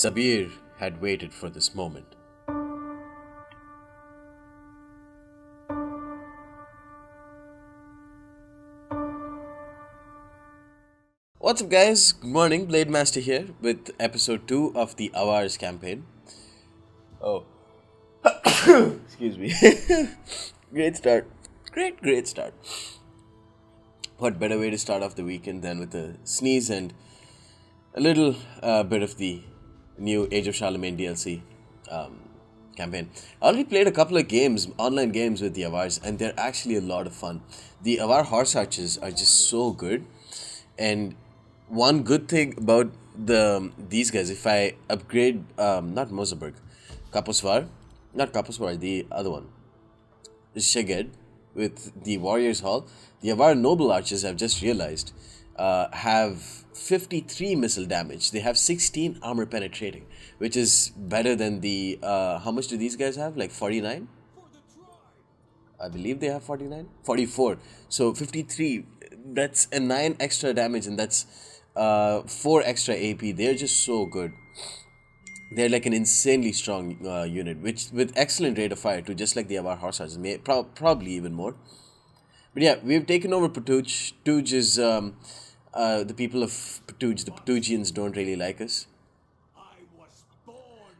Zabir had waited for this moment. What's up, guys? Good morning, Blade Master here with episode 2 of the Avars campaign. Oh, excuse me. Great start. Great start. What better way to start off the weekend than with a sneeze and a little bit of the new Age of Charlemagne DLC campaign. I already played a couple of games, online games with the Avars, and they're actually a lot of fun. The Avar horse archers are just so good, and one good thing about these guys, if I upgrade not Moserberg, Kaposvar, not Kaposvar, the other one, Sheged, with the Warriors Hall, the Avar Noble Archers, I've just realized, have 53 missile damage. They have 16 armor penetrating, which is better than the. How much do these guys have? Like 49? I believe they have 49? 44. So 53. That's a 9 extra damage, and that's 4 extra AP. They're just so good. They're like an insanely strong unit, which with excellent rate of fire too, just like the Avar horse archers, probably even more. But yeah, we've taken over Patuj. Patuj is the people of Patuj. The Patujians don't really like us.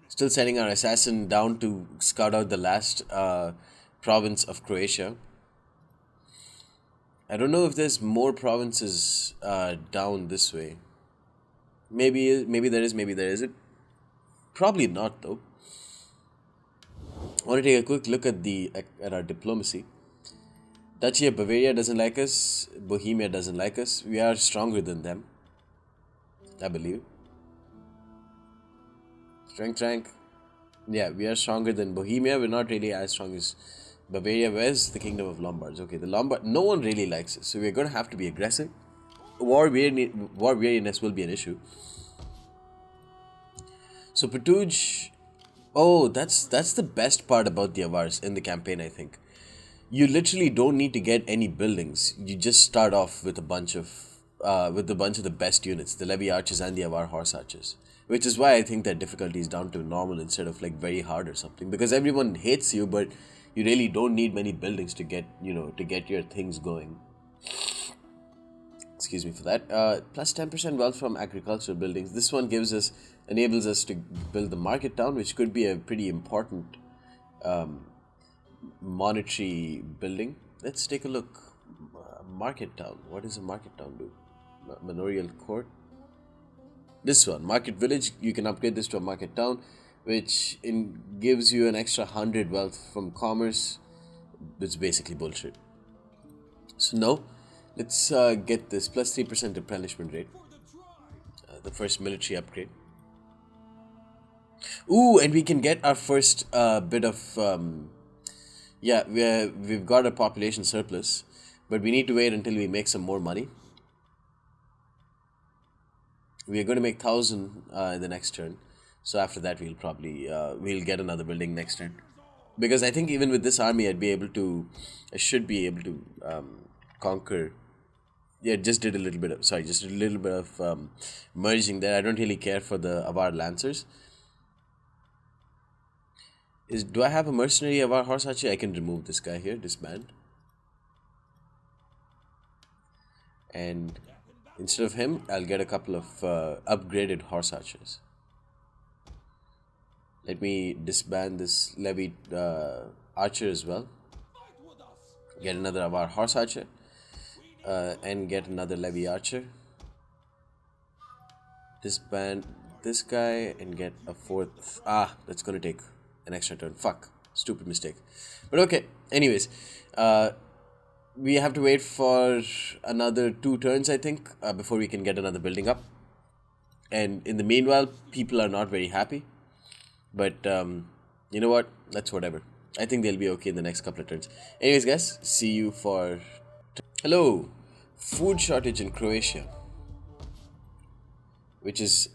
Still sending our assassin down to scout out the last province of Croatia. I don't know if there's more provinces down this way. Maybe there is, maybe there isn't. Probably not, though. I want to take a quick look at our diplomacy. Duchy of Bavaria doesn't like us. Bohemia doesn't like us. We are stronger than them, I believe. Strength. Yeah, we are stronger than Bohemia. We're not really as strong as Bavaria. Where's the Kingdom of Lombards? Okay, the Lombard. No one really likes us, so we're going to have to be aggressive. War weariness will be an issue. So Patuj, oh, that's the best part about the Avars in the campaign, I think. You literally don't need to get any buildings. You just start off with a bunch of the best units, the Levy Archers and the Avar Horse Archers, which is why I think that difficulty is down to normal instead of like very hard or something. Because everyone hates you, but you really don't need many buildings to get your things going. Excuse me for that. Plus 10% wealth from agricultural buildings. This one enables us to build the market town, which could be a pretty important monetary building. Let's take a look. Market town. What does a market town do? Manorial court. This one, market village. You can upgrade this to a market town, which gives you an extra 100 wealth from commerce. It's basically bullshit. So no. Let's get this plus 3% replenishment rate. The first military upgrade. Ooh, and we can get our first bit of we've got a population surplus, but we need to wait until we make some more money. We are going to make 1,000 in the next turn, so after that we'll probably we'll get another building next turn. Because I think even with this army, I should be able to conquer. Yeah, just did a little bit of merging there. I don't really care for the Avar Lancers. Do I have a mercenary Avar horse archer? I can remove this guy here, disband. And instead of him, I'll get a couple of upgraded horse archers. Let me disband this levied archer as well. Get another Avar horse archer. And get another levy archer. Disband this guy and get a fourth. That's gonna take an extra turn. Fuck, stupid mistake. But okay. Anyways, we have to wait for another 2 turns, I think, before we can get another building up. And in the meanwhile, people are not very happy. But you know what? That's whatever. I think they'll be okay in the next couple of turns. Anyways, guys, see you for. Hello, food shortage in Croatia, which is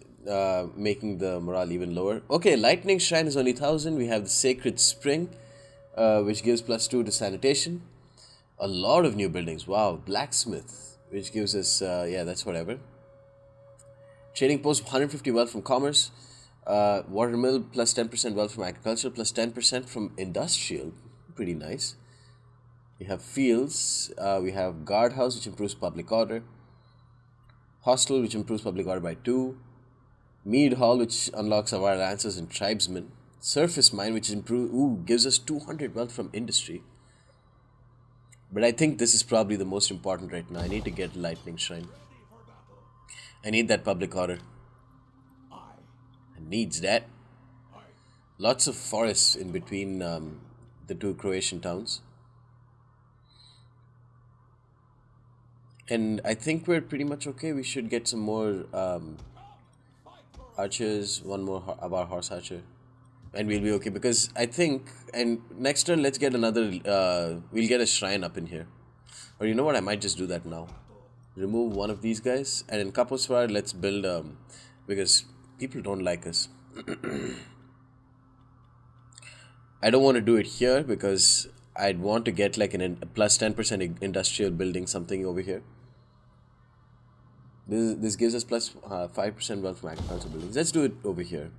making the morale even lower. Okay, Lightning Shrine is only 1,000. We have the Sacred Spring, which gives +2 to sanitation. A lot of new buildings. Wow, Blacksmith, which gives us, that's whatever. Trading post, 150 wealth from commerce. Watermill plus 10% wealth from agriculture plus 10% from industrial. Pretty nice. We have fields. We have guardhouse, which improves public order. Hostel, which improves public order by 2. Mead Hall, which unlocks our lancers and tribesmen. Surface mine, which gives us 200 wealth from industry. But I think this is probably the most important right now. I need to get Lightning Shrine. I need that public order. It needs that. Lots of forests in between the two Croatian towns. And I think we're pretty much okay. We should get some more archers, one more Avar horse archer. And we'll be okay because I think, and next turn let's get another, we'll get a shrine up in here. Or you know what, I might just do that now. Remove one of these guys and in Kaposvar let's build, because people don't like us. I don't want to do it here because I'd want to get like a plus 10% industrial building something over here. This gives us plus 5% wealth from agricultural buildings. Let's do it over here.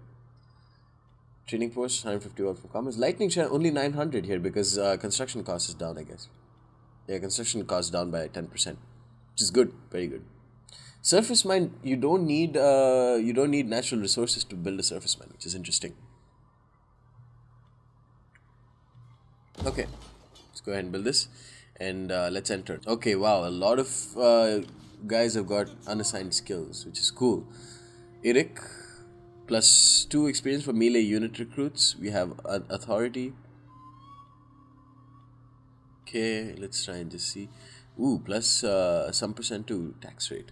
Training post, 150 wealth from commerce. Lightning share only 900 here because construction cost is down, I guess. Yeah, construction cost down by 10%, which is good, very good. Surface mine, you don't need natural resources to build a surface mine, which is interesting. Okay, let's go ahead and build this, and let's enter. Okay, wow, a lot of guys have got unassigned skills, which is cool. Eric, plus 2 experience for melee unit recruits. We have authority. Okay, let's try and just see. Ooh, plus some percent to tax rate.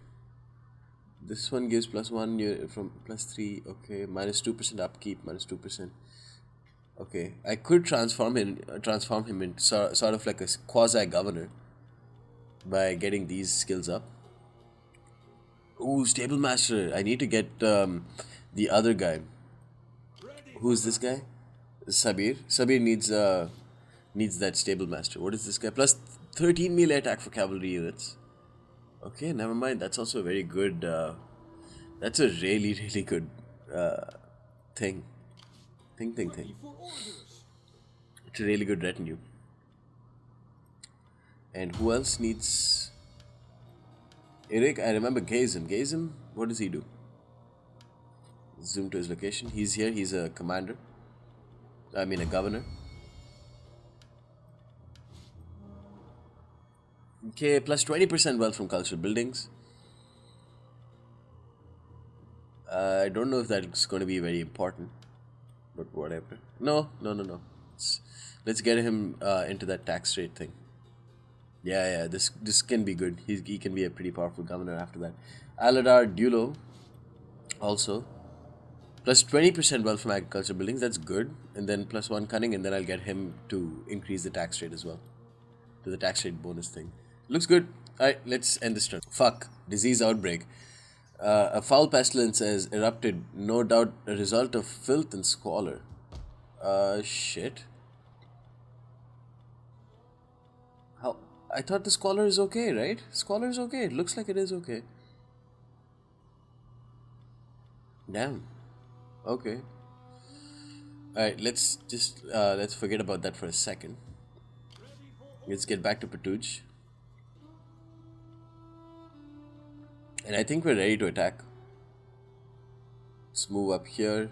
This one gives plus 1 from plus 3. Okay, minus 2% upkeep, minus 2%. Okay, I could transform him into sort of like a quasi governor by getting these skills up. Ooh, stable master. I need to get the other guy. Who's this guy? Sabir. Sabir needs that stable master. What is this guy? Plus 13 melee attack for cavalry units. Okay, never mind. That's also a very good. That's a really good thing. Thing. It's a really good retinue. And who else needs? Eric, I remember Gazim. Gazim, what does he do? Zoom to his location. He's here. He's a commander. I mean, a governor. Okay, plus 20% wealth from cultural buildings. I don't know if that's going to be very important, but whatever. No. Let's get him into that tax rate thing. Yeah. This can be good. He can be a pretty powerful governor after that. Aladar Dulo, also. Plus 20% wealth from agriculture buildings. That's good. And then plus 1 cunning, and then I'll get him to increase the tax rate as well. To the tax rate bonus thing. Looks good. Alright, let's end this turn. Fuck. Disease outbreak. A foul pestilence has erupted, no doubt a result of filth and squalor. Shit. How? I thought the squalor is okay, right? Squalor is okay. It looks like it is okay. Damn. Okay. Alright, let's forget about that for a second. Let's get back to Patuj. And I think we're ready to attack. Let's move up here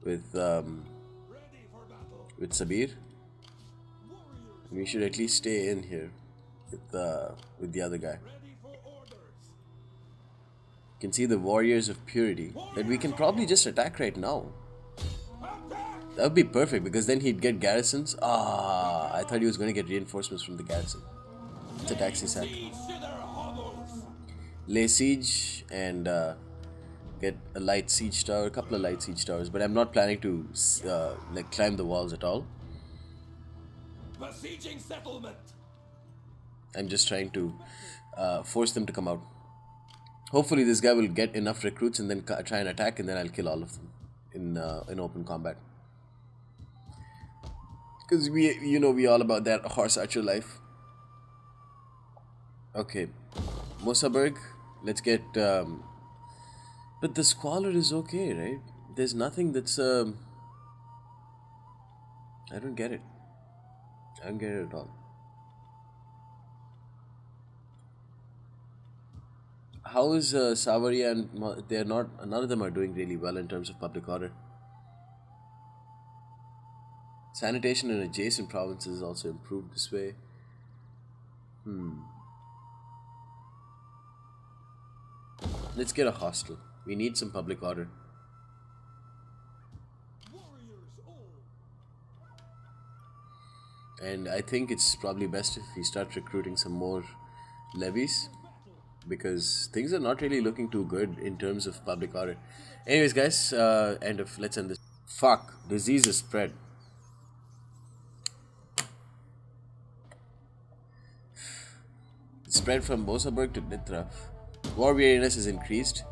with Sabir. We should at least stay in here with the other guy. You can see the warriors of purity that we can probably just attack right now. That would be perfect because then he'd get garrisons. I thought he was going to get reinforcements from the garrison. It's a taxi sack. Lay siege and get a light siege tower, a couple of light siege towers, but I'm not planning to climb the walls at all. Besieging settlement. I'm just trying to force them to come out. Hopefully this guy will get enough recruits and then try and attack, and then I'll kill all of them in open combat. Because we all about that horse archer life. Okay, Mosaberg, let's get. But the squalor is okay, right? There's nothing that's I don't get it. I don't get it at all. How is Savaria and they're not, none of them are doing really well in terms of public order. Sanitation in adjacent provinces also improved this way. Let's get a hostel. We need some public order. And I think it's probably best if we start recruiting some more levies because things are not really looking too good in terms of public order. Anyways, guys, let's end this. Fuck, disease is spread. It spread from Bosaburg to Nitra. War weariness is increased.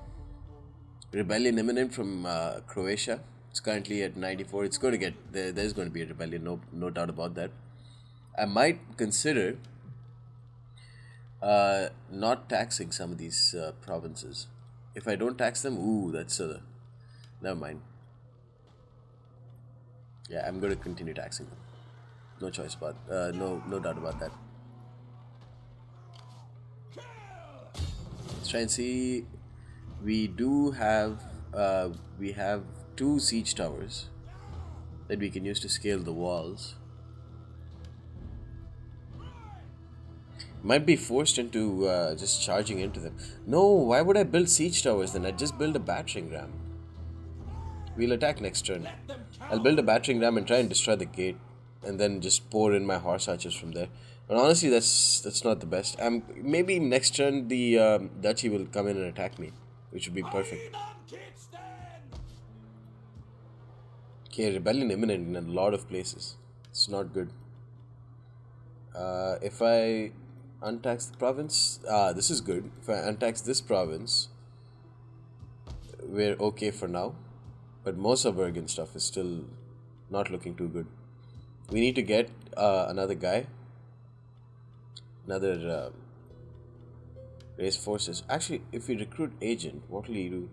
Rebellion imminent from Croatia. It's currently at 94. It's going to get there's going to be a rebellion, no doubt about that. I might consider not taxing some of these provinces. If I don't tax them, that's never mind. Yeah, I'm going to continue taxing them. No choice about no doubt about that. Let's try and see. We have 2 siege towers that we can use to scale the walls. Might be forced into just charging into them. No, why would I build siege towers then? I'd just build a battering ram. We'll attack next turn. I'll build a battering ram and try and destroy the gate, and then just pour in my horse archers from there. But honestly, that's not the best. Maybe next turn the duchy will come in and attack me, which would be perfect. Okay, rebellion imminent in a lot of places. It's not good. If I untax the province, this is good. If I untax this province, we're okay for now. But Mosaburg and stuff is still not looking too good. We need to get another guy. Another raise forces. Actually, if we recruit agent, what will he do?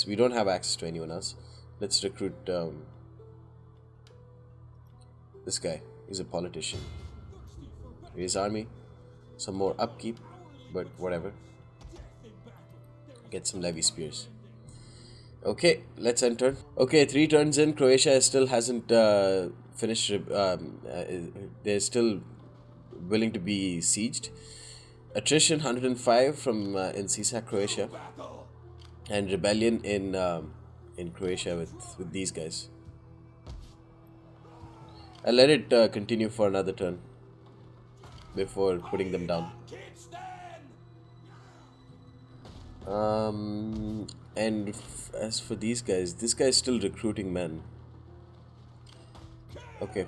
We don't have access to anyone else. Let's recruit this guy. He's a politician. Raise army. Some more upkeep, but whatever. Get some levy spears. Okay, let's end turn. Okay, 3 turns in. Croatia still hasn't finished. They're still willing to be sieged. Attrition 105 from in Sisak, Croatia, and rebellion in Croatia with these guys. I'll let it continue for another turn before putting them down. As for these guys, this guy's still recruiting men. Okay.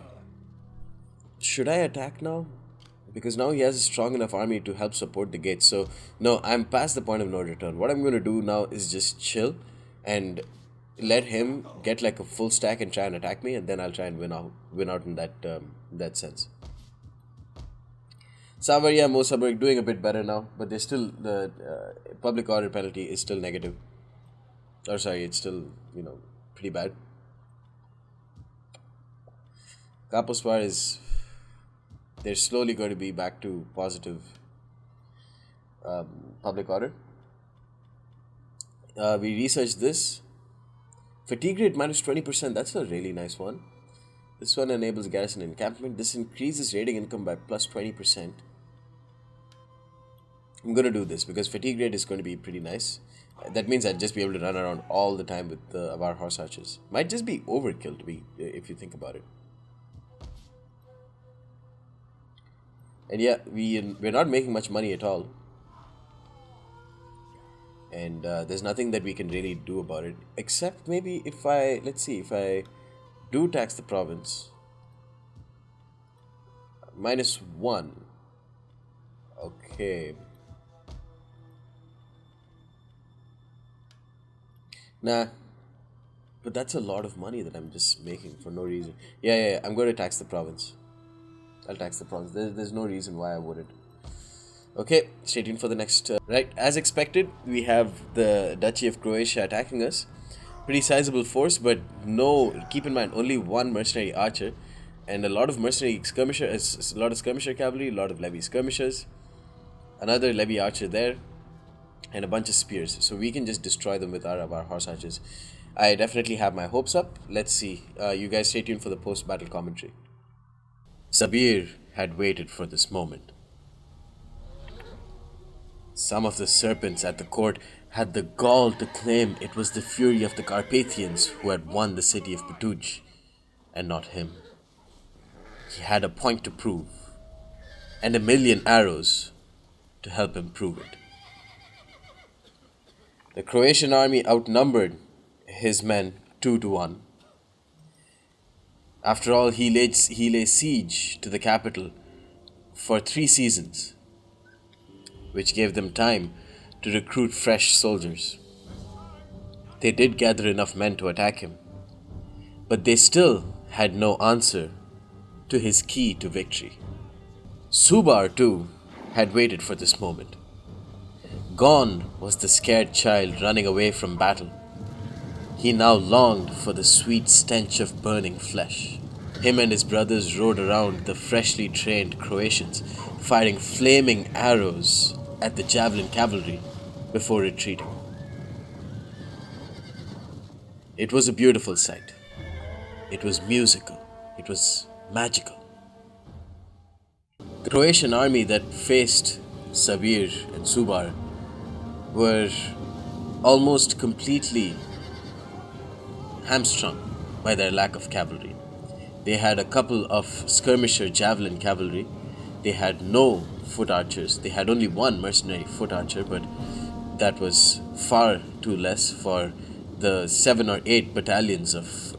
Should I attack now? Because now he has a strong enough army to help support the gates. So, no, I'm past the point of no return. What I'm going to do now is just chill and let him get like a full stack and try and attack me, and then I'll try and win out in that sense. Savaria, Mosaburg doing a bit better now, but they're still, the public order penalty is still negative. Or sorry, it's still, pretty bad. Kapospar they're slowly going to be back to positive public order. We researched this. Fatigue rate minus 20%, that's a really nice one. This one enables garrison encampment. This increases raiding income by plus 20%. I'm going to do this because fatigue rate is going to be pretty nice. That means I'd just be able to run around all the time with the Avar horse archers. Might just be overkill if you think about it. And yeah, we're not making much money at all. And there's nothing that we can really do about it. Except maybe if I do tax the province. -1. Okay. Nah. But that's a lot of money that I'm just making for no reason. Yeah, I'm going to tax the province. I'll tax the province. There's no reason why I wouldn't. Okay, stay tuned for the next. Right, as expected, we have the Duchy of Croatia attacking us. Pretty sizable force, but no. Keep in mind, only one mercenary archer, and a lot of mercenary skirmisher, a lot of skirmisher cavalry, a lot of levy skirmishers, another levy archer there, and a bunch of spears. So we can just destroy them with our horse archers. I definitely have my hopes up. Let's see. You guys stay tuned for the post-battle commentary. Sabir had waited for this moment. Some of the serpents at the court had the gall to claim it was the fury of the Carpathians who had won the city of Putuj, and not him. He had a point to prove, and 1,000,000 arrows to help him prove it. The Croatian army outnumbered his men 2-1. After all, he laid siege to the capital for 3 seasons, which gave them time to recruit fresh soldiers. They did gather enough men to attack him, but they still had no answer to his key to victory. Zubar, too, had waited for this moment. Gone was the scared child running away from battle. He now longed for the sweet stench of burning flesh. Him and his brothers rode around the freshly trained Croatians, firing flaming arrows at the javelin cavalry before retreating. It was a beautiful sight. It was musical. It was magical. The Croatian army that faced Sabir and Zubar were almost completely hamstrung by their lack of cavalry. They had a couple of skirmisher javelin cavalry. They had no foot archers. They had only one mercenary foot archer, but that was far too less for the 7 or 8 battalions of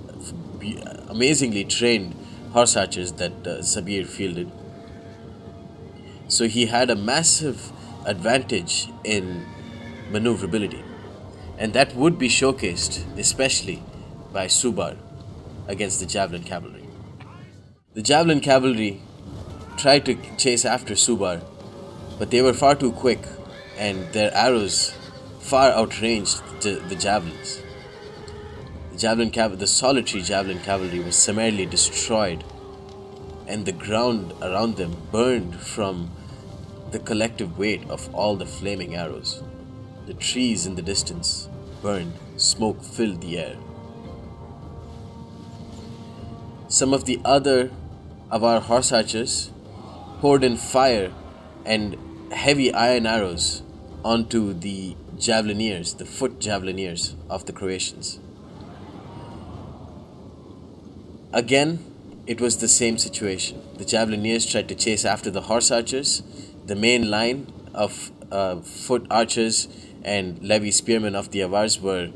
amazingly trained horse archers that Sabir fielded. So he had a massive advantage in maneuverability, and that would be showcased especially by Zubar against the javelin cavalry. The javelin cavalry tried to chase after Zubar, but they were far too quick and their arrows far outranged the javelins. The solitary javelin cavalry was summarily destroyed, and the ground around them burned from the collective weight of all the flaming arrows. The trees in the distance burned, smoke filled the air. Some of the other of our horse archers poured in fire and heavy iron arrows onto the javelineers, the foot javelineers of the Croatians. Again, it was the same situation. The javelineers tried to chase after the horse archers. The main line of foot archers and levy spearmen of the Avars were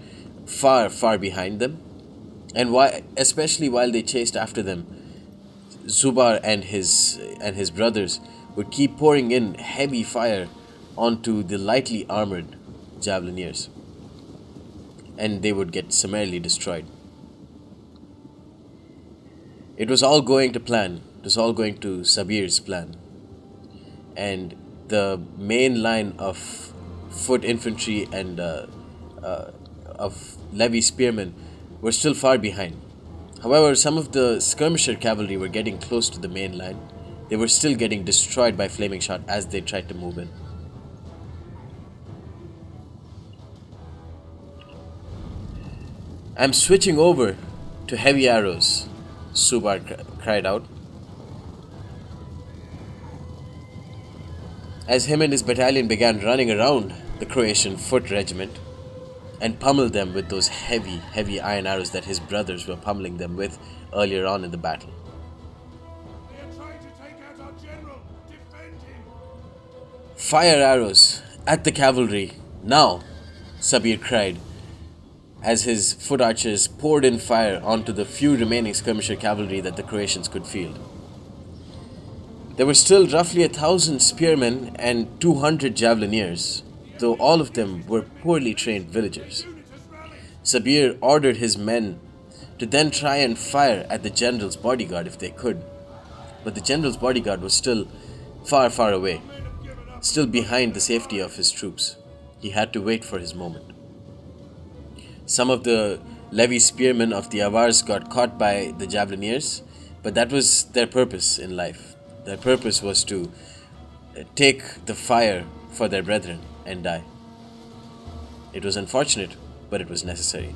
far, far behind them. And especially while they chased after them, Zubar and his brothers would keep pouring in heavy fire onto the lightly armored javelineers, and they would get summarily destroyed. It was all going to plan. It was all going to Sabir's plan. And the main line of foot infantry and of levy spearmen were still far behind. However, some of the skirmisher cavalry were getting close to the main line. They were still getting destroyed by flaming shot as they tried to move in. "I'm switching over to heavy arrows," Zubar cried out, as him and his battalion began running around the Croatian foot regiment and pummeled them with those heavy iron arrows that his brothers were pummeling them with earlier on in the battle. They are trying to take out our general. Defend him. "Fire arrows at the cavalry, now!" Sabir cried, as his foot archers poured in fire onto the few remaining skirmisher cavalry that the Croatians could field. There were still roughly 1,000 spearmen and 200 javelineers, though all of them were poorly trained villagers. Sabir ordered his men to then try and fire at the general's bodyguard if they could, but the general's bodyguard was still far, far away. still behind the safety of his troops. He had to wait for his moment. Some of the levy spearmen of the Avars got caught by the javeliniers, but that was their purpose in life. Their purpose was to take the fire for their brethren and die. It was unfortunate, but it was necessary.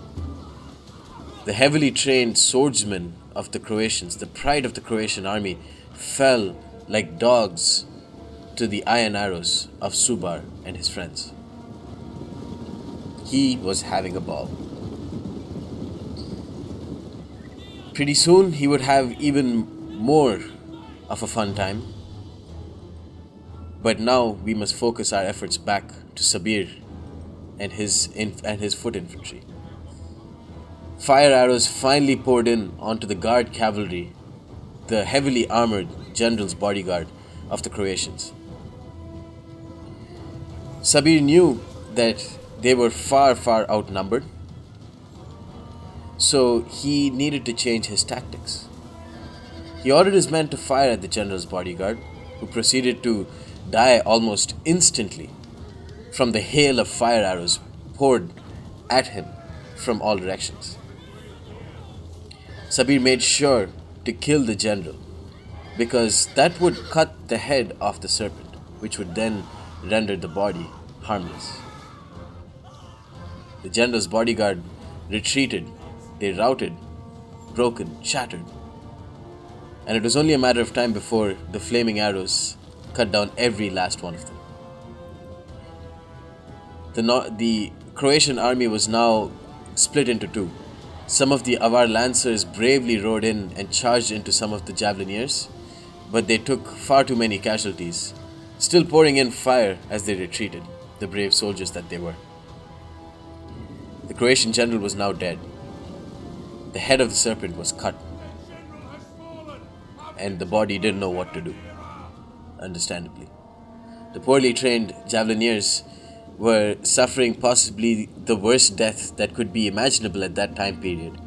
The heavily trained swordsmen of the Croatians, the pride of the Croatian army, fell like dogs to the iron arrows of Zubar and his friends. He was having a ball. Pretty soon, he would have even more of a fun time. But now we must focus our efforts back to Sabir and his foot infantry. Fire arrows finally poured in onto the guard cavalry, the heavily armored general's bodyguard of the Croatians. Sabir knew that they were far, far outnumbered, so he needed to change his tactics. He ordered his men to fire at the general's bodyguard, who proceeded to die almost instantly from the hail of fire arrows poured at him from all directions. Sabir made sure to kill the general, because that would cut the head off the serpent, which would then render the body harmless. The general's bodyguard retreated. They routed, broken, shattered. And it was only a matter of time before the flaming arrows cut down every last one of them. The Croatian army was now split into two. Some of the Avar lancers bravely rode in and charged into some of the javeliniers, but they took far too many casualties, still pouring in fire as they retreated, the brave soldiers that they were. The Croatian general was now dead. The head of the serpent was cut, and the body didn't know what to do, understandably. The poorly trained javeliniers were suffering possibly the worst death that could be imaginable at that time period,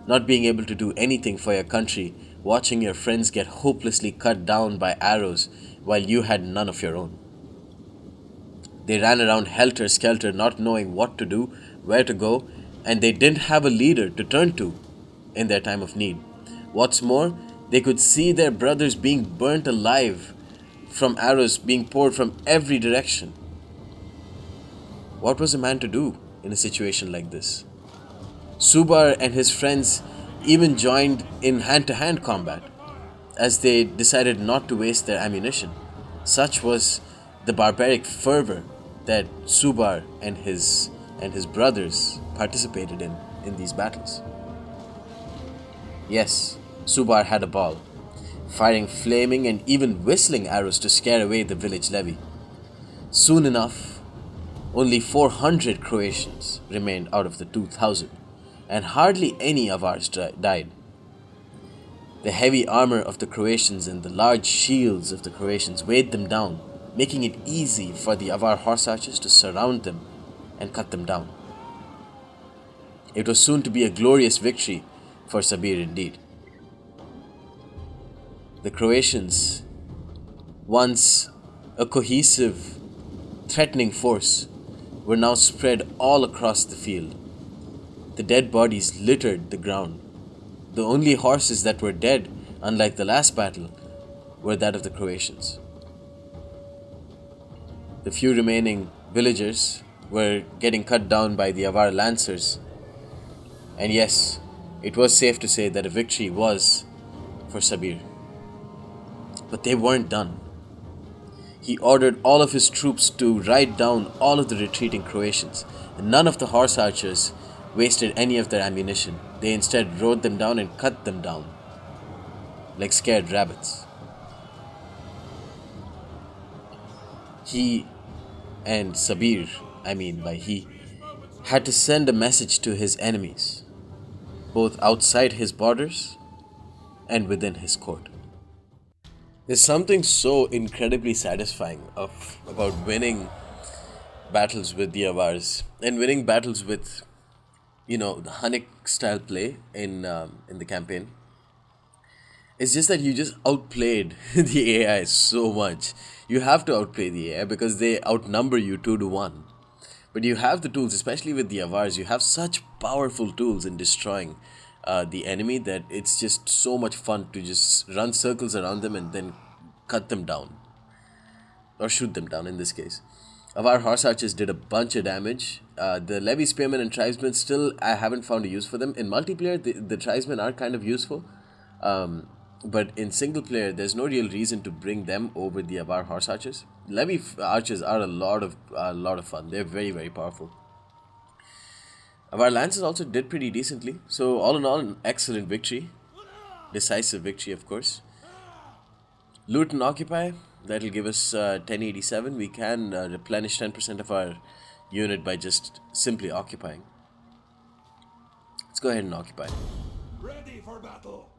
not being able to do anything for your country, watching your friends get hopelessly cut down by arrows while you had none of your own. They ran around helter-skelter, not knowing what to do, where to go, and they didn't have a leader to turn to in their time of need. What's more, they could see their brothers being burnt alive from arrows being poured from every direction. What was a man to do in a situation like this? Zubar and his friends even joined in hand-to-hand combat, as they decided not to waste their ammunition. Such was the barbaric fervor that Zubar and his brothers participated in these battles. Yes, Zubar had a ball, firing flaming and even whistling arrows to scare away the village levy. Soon enough, only 400 Croatians remained out of the 2,000, and hardly any Avars died. The heavy armor of the Croatians and the large shields of the Croatians weighed them down, making it easy for the Avar horse archers to surround them and cut them down. It was soon to be a glorious victory for Sabir indeed. The Croatians, once a cohesive, threatening force, were now spread all across the field. The dead bodies littered the ground. The only horses that were dead, unlike the last battle, were that of the Croatians. The few remaining villagers were getting cut down by the Avar lancers. And yes, it was safe to say that a victory was for Sabir. But they weren't done. He ordered all of his troops to ride down all of the retreating Croatians. And none of the horse archers wasted any of their ammunition. They instead rode them down and cut them down like scared rabbits. He and Sabir, had to send a message to his enemies, both outside his borders and within his court. There's something so incredibly satisfying about winning battles with the Avars and winning battles with, the Hunnic style play in the campaign. It's just that you just outplayed the AI so much. You have to outplay the AI because they outnumber you 2 to 1. But you have the tools, especially with the Avars. You have such powerful tools in destroying the enemy that it's just so much fun to just run circles around them and then cut them down. Or shoot them down in this case. Avar horse archers did a bunch of damage. The levy spearmen and tribesmen still, I haven't found a use for them. In multiplayer, the tribesmen are kind of useful. But in single player, there's no real reason to bring them over the Avar horse archers. Levy archers are a lot of fun. They're very, very powerful. Avar lances also did pretty decently. So all in all, an excellent victory. Decisive victory, of course. Loot and occupy. That'll give us 1087. We can replenish 10% of our unit by just simply occupying. Let's go ahead and occupy. Ready for battle.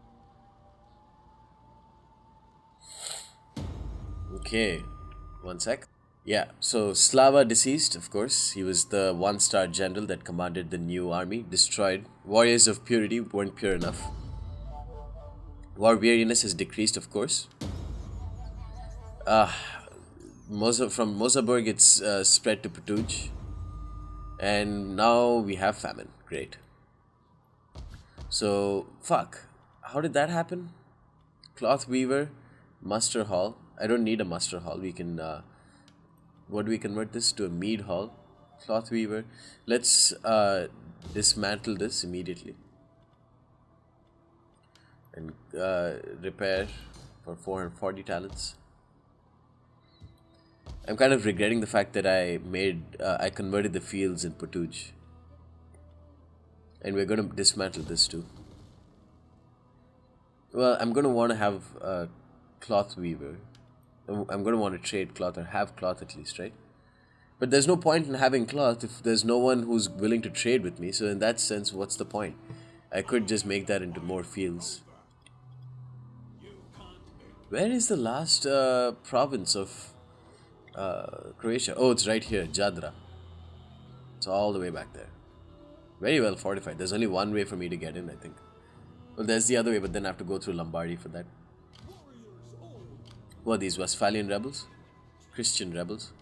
Okay, one sec. Yeah, so Slava deceased, of course. He was the 1-star general that commanded the new army. Destroyed. Warriors of purity weren't pure enough. War weariness has decreased, of course. From Mosaburg, it's spread to Patuj. And now we have famine. Great. So, fuck. How did that happen? Cloth weaver, muster hall. I don't need a muster hall. We can... what do we convert this to? A mead hall. Cloth weaver. Let's dismantle this immediately. And repair for 440 talents. I'm kind of regretting the fact that I converted the fields in Patuj. And we're going to dismantle this too. Well, I'm going to want to have a cloth weaver. I'm going to want to trade cloth or have cloth at least, right? But there's no point in having cloth if there's no one who's willing to trade with me. So in that sense, what's the point? I could just make that into more fields. Where is the last province of Croatia? Oh, it's right here, Jadra. It's all the way back there. Very well fortified. There's only one way for me to get in, I think. Well, there's the other way, but then I have to go through Lombardy for that. What are these, Westphalian rebels? Christian rebels?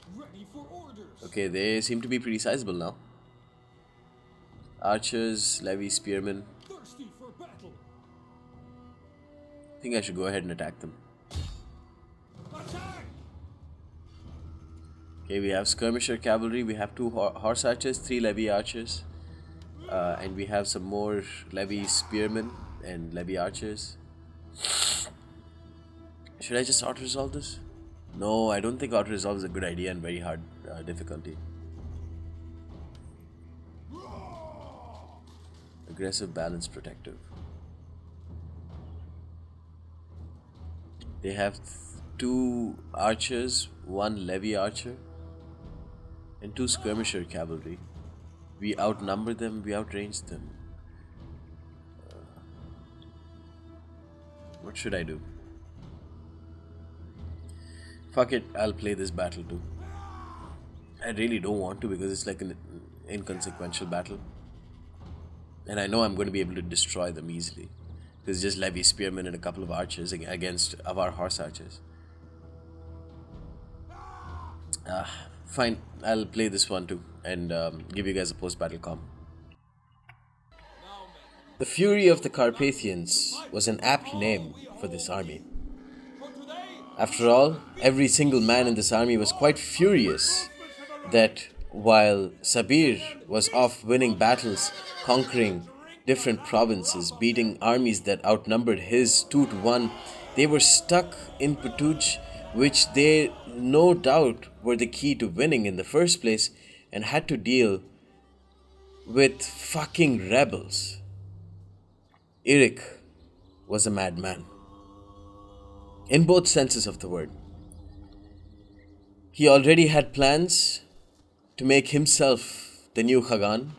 Okay, they seem to be pretty sizable now. Archers, levy, spearmen. I think I should go ahead and attack them. Okay, we have skirmisher cavalry, we have 2 horse archers, 3 levy archers. And we have some more levy spearmen and levy archers. Should I just auto-resolve this? No, I don't think auto-resolve is a good idea and very hard difficulty. Aggressive, balanced, protective. They have 2 archers, 1 levy archer, and 2 skirmisher cavalry. We outnumber them, we outrange them. What should I do? Fuck it, I'll play this battle too. I really don't want to because it's like an inconsequential battle. And I know I'm going to be able to destroy them easily. Because just levy spearmen and a couple of archers against Avar horse archers. Fine, I'll play this one too and give you guys a post-battle comm. The Fury of the Carpathians was an apt name for this army. After all, every single man in this army was quite furious that while Sabir was off winning battles, conquering different provinces, beating armies that outnumbered his 2 to 1, they were stuck in Patuj, which they no doubt were the key to winning in the first place, and had to deal with fucking rebels. Eric was a madman. In both senses of the word. He already had plans to make himself the new Khagan,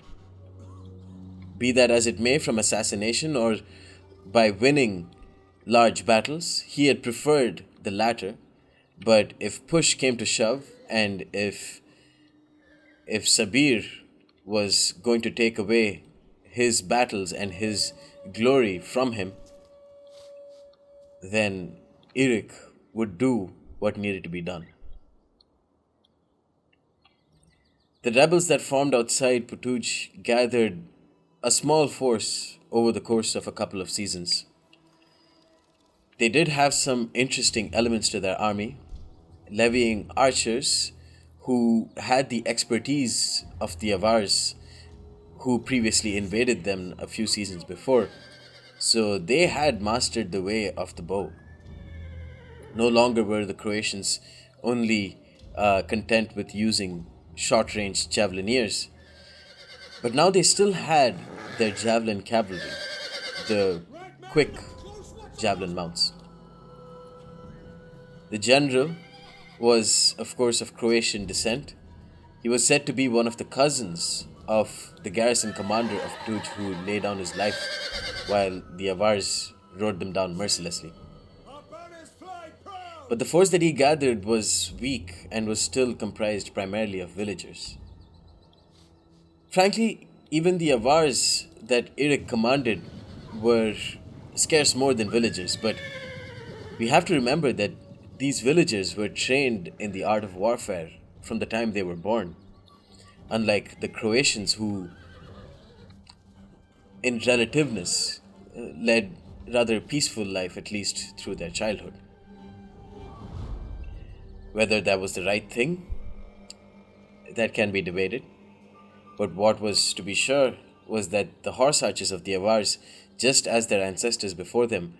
be that as it may from assassination or by winning large battles. He had preferred the latter, but if push came to shove and if Sabir was going to take away his battles and his glory from him, then Eric would do what needed to be done. The rebels that formed outside Putuj gathered a small force over the course of a couple of seasons. They did have some interesting elements to their army, levying archers who had the expertise of the Avars who previously invaded them a few seasons before. So they had mastered the way of the bow. No longer were the Croatians only content with using short range javelineers, but now they still had their javelin cavalry, the quick javelin mounts. The general was, of course, of Croatian descent. He was said to be one of the cousins of the garrison commander of Tuj who laid down his life while the Avars rode them down mercilessly. But the force that he gathered was weak and was still comprised primarily of villagers. Frankly, even the Avars that Eric commanded were scarce more than villagers, but we have to remember that these villagers were trained in the art of warfare from the time they were born, unlike the Croatians who, in relativeness, led rather a peaceful life, at least through their childhood. Whether that was the right thing, that can be debated. But what was to be sure was that the horse archers of the Avars, just as their ancestors before them,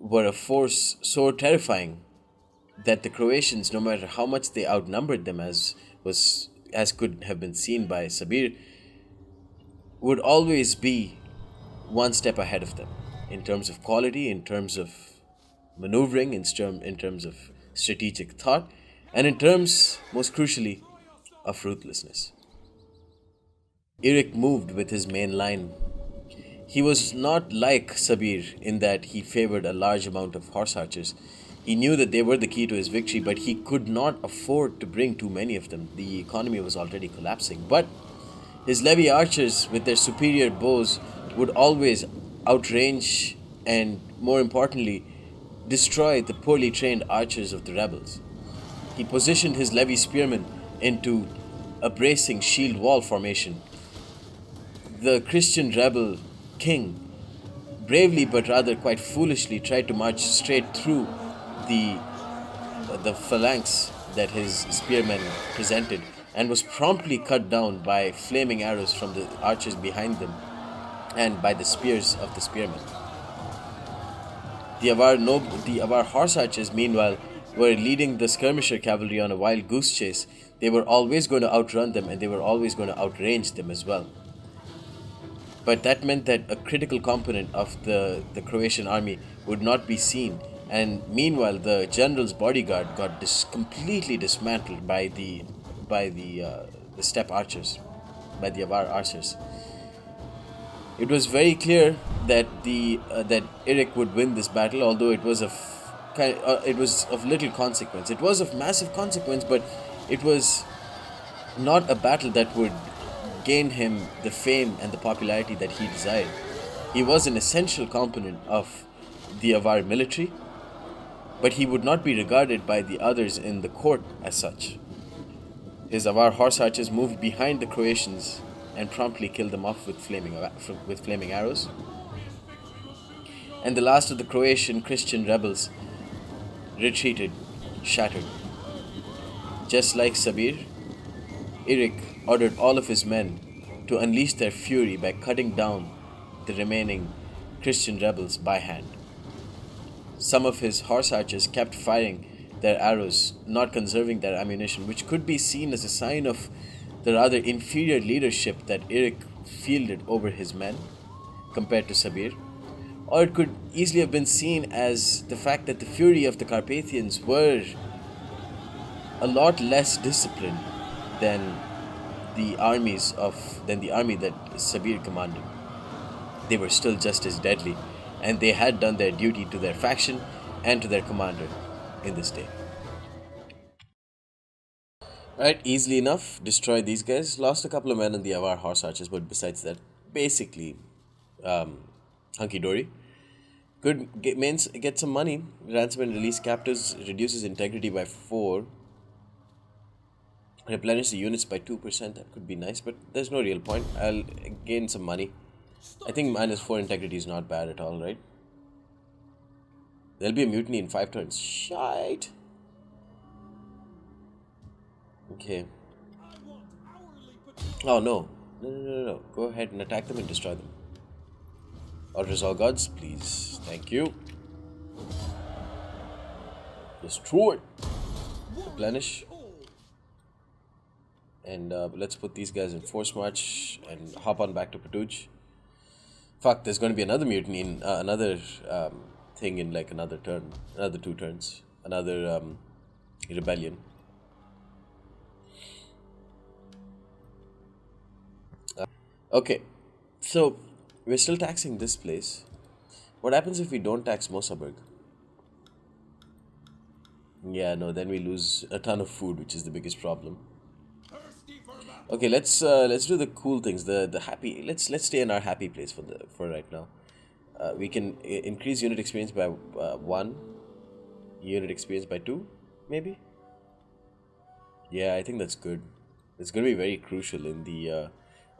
were a force so terrifying that the Croatians, no matter how much they outnumbered them, as could have been seen by Sabir, would always be one step ahead of them in terms of quality, in terms of maneuvering, in terms of strategic thought, and in terms, most crucially, of ruthlessness. Eric moved with his main line. He was not like Sabir in that he favored a large amount of horse archers. He knew that they were the key to his victory, but he could not afford to bring too many of them. The economy was already collapsing. But his levy archers, with their superior bows, would always outrange and, more importantly, destroy the poorly trained archers of the rebels. He positioned his levy spearmen into a bracing shield wall formation. The Christian rebel king bravely but rather quite foolishly tried to march straight through the phalanx that his spearmen presented and was promptly cut down by flaming arrows from the archers behind them and by the spears of the spearmen. The Avar horse archers, meanwhile, were leading the skirmisher cavalry on a wild goose chase. They were always going to outrun them and they were always going to outrange them as well. But that meant that a critical component of the Croatian army would not be seen. And meanwhile, the general's bodyguard got completely dismantled by the steppe archers, by the Avar archers. It was very clear that that Eric would win this battle, although it was of little consequence. It was of massive consequence, but it was not a battle that would gain him the fame and the popularity that he desired. He was an essential component of the Avar military, but he would not be regarded by the others in the court as such. His Avar horse archers moved behind the Croatians and promptly killed them off with flaming arrows. And the last of the Croatian Christian rebels retreated, shattered. Just like Sabir, Eric ordered all of his men to unleash their fury by cutting down the remaining Christian rebels by hand. Some of his horse archers kept firing their arrows, not conserving their ammunition, which could be seen as a sign of the rather inferior leadership that Eric fielded over his men compared to Sabir. Or it could easily have been seen as the fact that the fury of the Carpathians were a lot less disciplined than the army that Sabir commanded. They were still just as deadly, and they had done their duty to their faction and to their commander in this day. Right, easily enough, destroyed these guys. Lost a couple of men in the Avar horse archers, but besides that, basically hunky dory. Could get some money. Ransom and release captives reduces integrity by 4. Replenish the units by 2%. That could be nice, but there's no real point. I'll gain some money. I think -4 integrity is not bad at all, right? There'll be a mutiny in 5 turns. Shite. Okay. Oh no. No. Go ahead and attack them and destroy them. Orders all gods, please. Thank you. Destroy. Replenish. And let's put these guys in force march and hop on back to Patuj. Fuck, there's going to be another mutiny in another thing in like another turn. Another 2 turns. Another rebellion. Okay, so we're still taxing this place. What happens if we don't tax Mosaberg? Yeah, no, then we lose a ton of food, which is the biggest problem. Okay, let's do the cool things. The happy. Let's stay in our happy place for right now. We can increase unit experience by 1, unit experience by 2, maybe. Yeah, I think that's good. It's going to be very crucial in the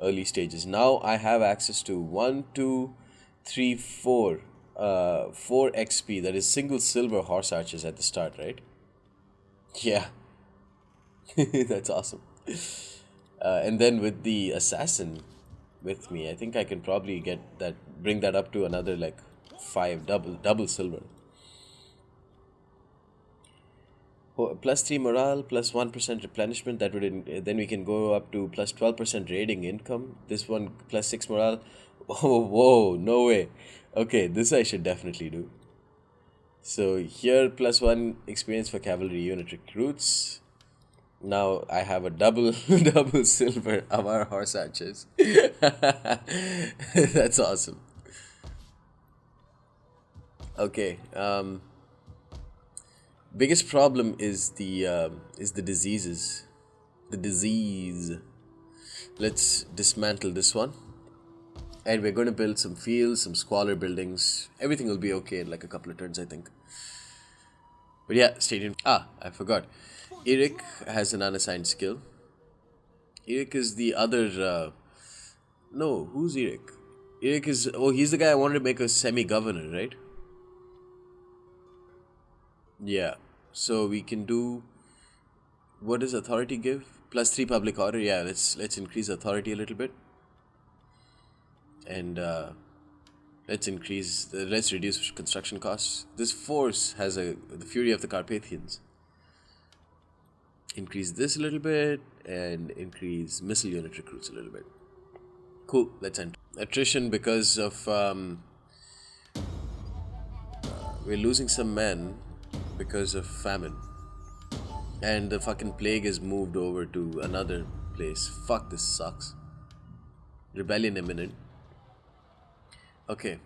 early stages. Now I have access to 1, 2, 3, 4, 4 XP. That is single silver horse archers at the start, right? Yeah, that's awesome. And then with the assassin with me, I think I can probably bring that up to another like 5 double silver. +3 morale, +1% replenishment. That would then we can go up to +12% raiding income. This one +6 morale. Oh, whoa, no way. Okay, this I should definitely do. So here +1 experience for cavalry unit recruits. Now I have a double silver Avar horse archers. That's awesome. Okay. Biggest problem is the diseases. The disease. Let's dismantle this one. And we're going to build some fields, some squalor buildings. Everything will be okay in like a couple of turns, I think. But yeah, stay tuned. I forgot. Eric has an unassigned skill. Eric is the other... no, who's Eric? Eric is... oh, he's the guy I wanted to make a semi-governor, right? Yeah. So we can do... what does authority give? +3 public order. Yeah, let's increase authority a little bit. And let's reduce construction costs. This force has the fury of the Carpathians. Increase this a little bit and increase missile unit recruits a little bit. Cool, let's enter. Attrition because of we're losing some men because of famine. And the fucking plague is moved over to another place. Fuck, this sucks. Rebellion imminent. Okay,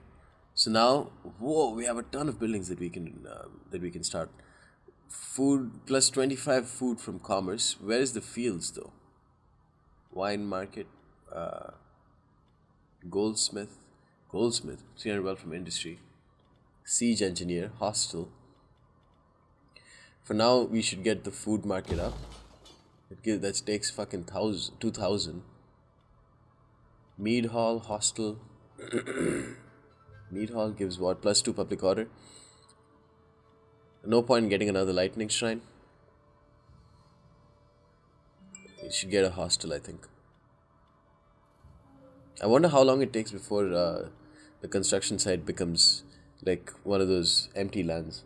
so now, whoa, we have a ton of buildings that we can start. Food +25 food from commerce. Where is the fields though? Wine market, goldsmith, 300 wealth from industry, siege engineer, hostel. For now, we should get the food market up. That takes fucking 2,000. Mead hall, hostel. Mead hall gives what? +2 public order. No point in getting another lightning shrine. You should get a hostel, I think. I wonder how long it takes before the construction site becomes like one of those empty lands.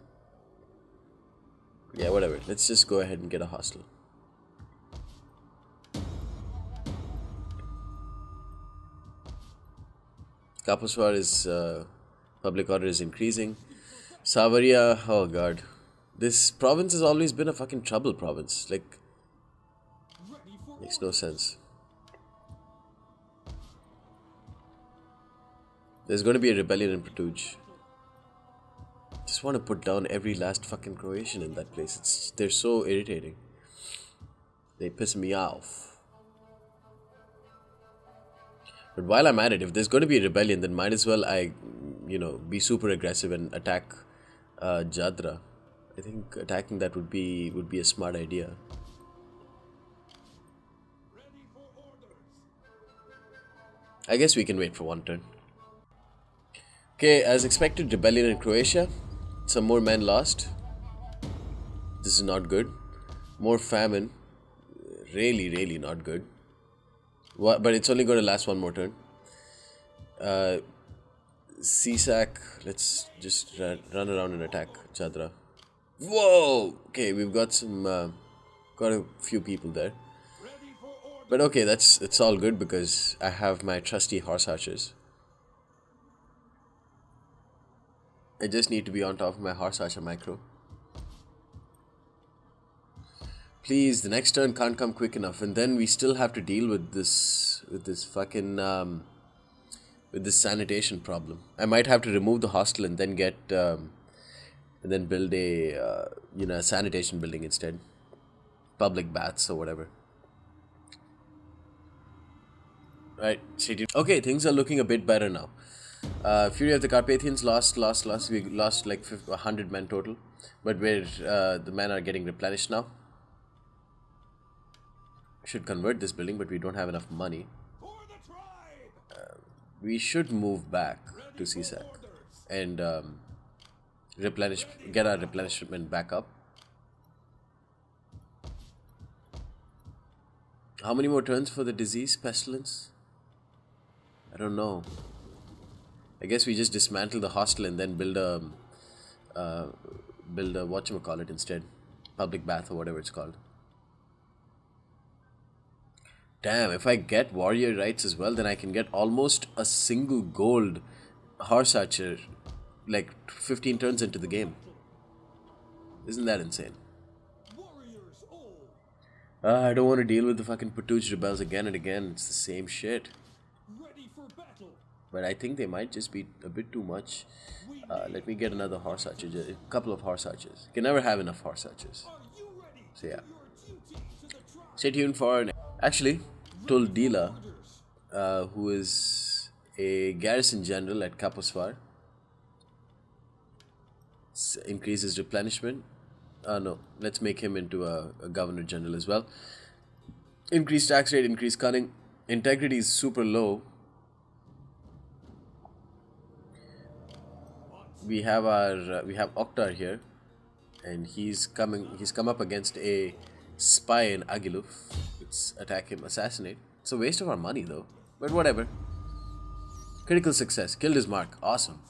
Yeah, whatever. Let's just go ahead and get a hostel. Kapuswar is public order is increasing. Savaria, oh god. This province has always been a fucking trouble province. Like, makes no sense. There's going to be a rebellion in Patuj. Just want to put down every last fucking Croatian in that place. They're so irritating. They piss me off. But while I'm at it, if there's going to be a rebellion, then might as well I be super aggressive and attack Jadra. I think attacking that would be a smart idea. I guess we can wait for one turn. Okay, as expected, rebellion in Croatia. Some more men lost. This is not good. More famine. Really, really not good. But it's only going to last one more turn. CSAC, let's just run around and attack Jadra. Whoa! Okay, we've got got a few people there. But okay, it's all good because I have my trusty horse archers. I just need to be on top of my horse archer micro. Please, the next turn can't come quick enough, and then we still have to deal with this fucking with this sanitation problem. I might have to remove the hostel and then get and then build a a sanitation building instead, public baths or whatever. Right, okay, things are looking a bit better now. Fury of the Carpathians lost. We lost like 100 men total, but the men are getting replenished now. Should convert this building, but we don't have enough money. We should move back to CSAC and get our replenishment back up. How many more turns for the disease pestilence? I don't know. I guess we just dismantle the hostel and then build a whatchamacallit instead. Public bath or whatever it's called. Damn, if I get warrior rights as well, then I can get almost a single gold horse archer like 15 turns into the game. Isn't that insane? I don't want to deal with the fucking Patuj rebels again and again. It's the same shit. But I think they might just be a bit too much. Let me get another horse archer, a couple of horse archers. Can never have enough horse archers. So yeah. Stay tuned for... Actually, Attila, who is a garrison general at Kaposvar, increases replenishment. No, let's make him into a governor general as well. Increased tax rate, increased cunning. Integrity is super low. We have Oktar here, and he's come up against a spy in Agiluf. Let's attack him, assassinate. It's a waste of our money though, but whatever. Critical success, killed his mark, awesome.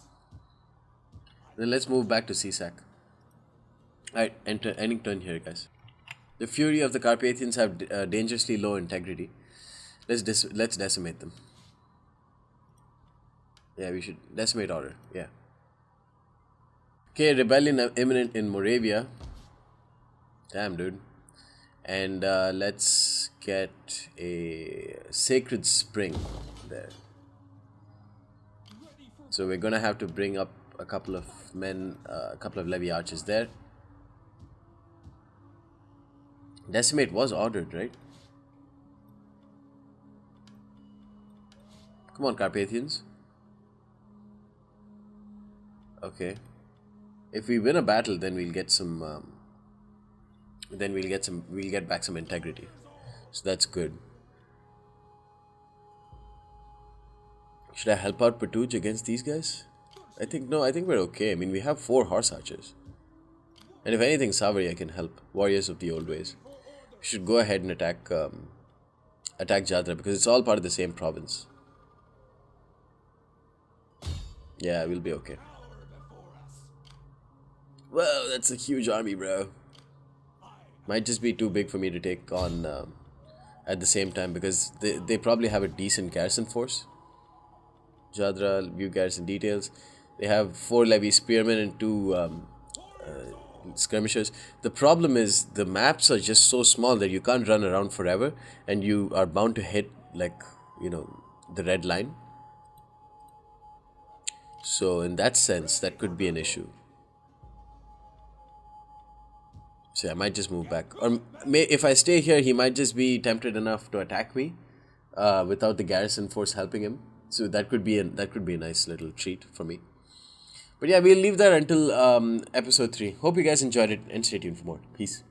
Then let's move back to CSAC. Alright, ending turn here, guys. The fury of the Carpathians have dangerously low integrity. Let's decimate them. Yeah, we should decimate order. Yeah. Okay, rebellion imminent in Moravia. Damn, dude. And let's get a sacred spring there. So we're gonna have to bring up a couple of men, a couple of levy archers there. Decimate was ordered, right? Come on, Carpathians. Okay. If we win a battle, then we'll get some. We'll get back some integrity. So that's good. Should I help out Patuj against these guys? I think we're okay. I mean, we have 4 horse archers. And if anything, Savaria can help. Warriors of the old ways. We should go ahead and attack Jadra because it's all part of the same province. Yeah, we'll be okay. Well, that's a huge army, bro. Might just be too big for me to take on at the same time because they probably have a decent garrison force. Jadra, view garrison details. They have 4 levy spearmen and 2 skirmishers. The problem is the maps are just so small that you can't run around forever and you are bound to hit the red line. So in that sense, that could be an issue. So I might just move back. Or if I stay here, he might just be tempted enough to attack me without the garrison force helping him. So that could be a nice little treat for me. But yeah, we'll leave that until episode 3. Hope you guys enjoyed it and stay tuned for more. Peace.